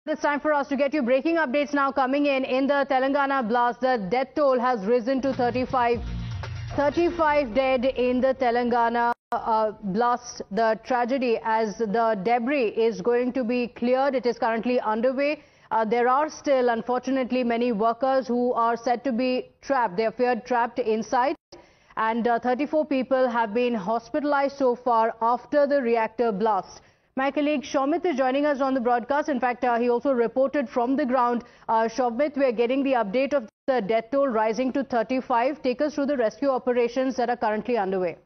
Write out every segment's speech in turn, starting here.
It's time for us to get you breaking updates now coming in the Telangana blast. The death toll has risen to 35 dead in the Telangana blast. The tragedy, as the debris is going to be cleared, it is currently underway. There are still, unfortunately, many workers who are said to be trapped. They are feared trapped inside. And 34 people have been hospitalized so far after the reactor blast. My colleague Shomit is joining us on the broadcast. In fact, he also reported from the ground. Shomit, we are getting the update of the death toll rising to 35. Take us through the rescue operations that are currently underway.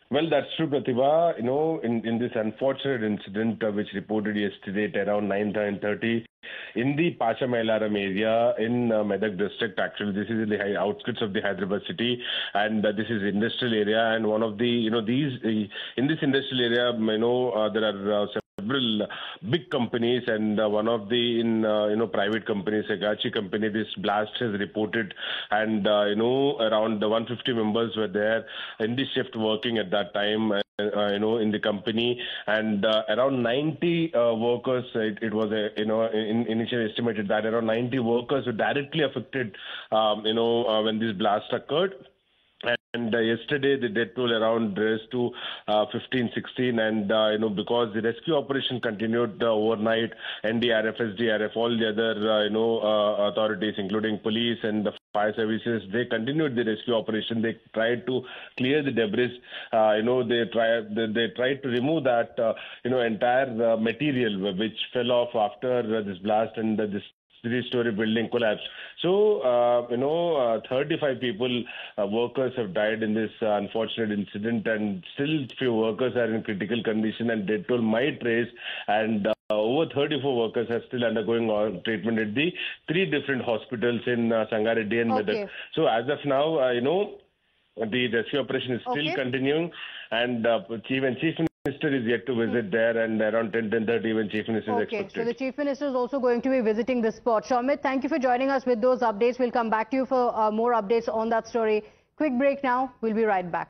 Well, that's true, Pratibha. You know, in this unfortunate incident which reported yesterday at around 9:30 in the Pachamailaram area in Medak district. Actually, this is in the outskirts of the Hyderabad city, and this is industrial area. And one of the, in this industrial area, there are several big companies, and one of the private companies, Agachi company, this blast has reported, and around 150 members were there in the shift working at that time. In the company, and around 90 workers. It was initially estimated that around 90 workers were directly affected. When this blast occurred. And yesterday the death toll around raised to 15, 16, and because the rescue operation continued overnight, NDRF, SDRF, all the other authorities, including police and the fire services, they continued the rescue operation. They tried to clear the debris. They tried to remove that entire material which fell off after this blast and this three-story building collapsed. So, 35 people, workers have died in this unfortunate incident, and still few workers are in critical condition, and death toll might raise. And over 34 workers are still undergoing treatment at the 3 different hospitals in Sangareddy and Medak. So, as of now, the rescue operation is still continuing, and Chief Minister is yet to visit there, and around 10:30 even Chief Minister is expected. So the Chief Minister is also going to be visiting the spot. Shomit, thank you for joining us with those updates. We'll come back to you for more updates on that story. Quick break now. We'll be right back.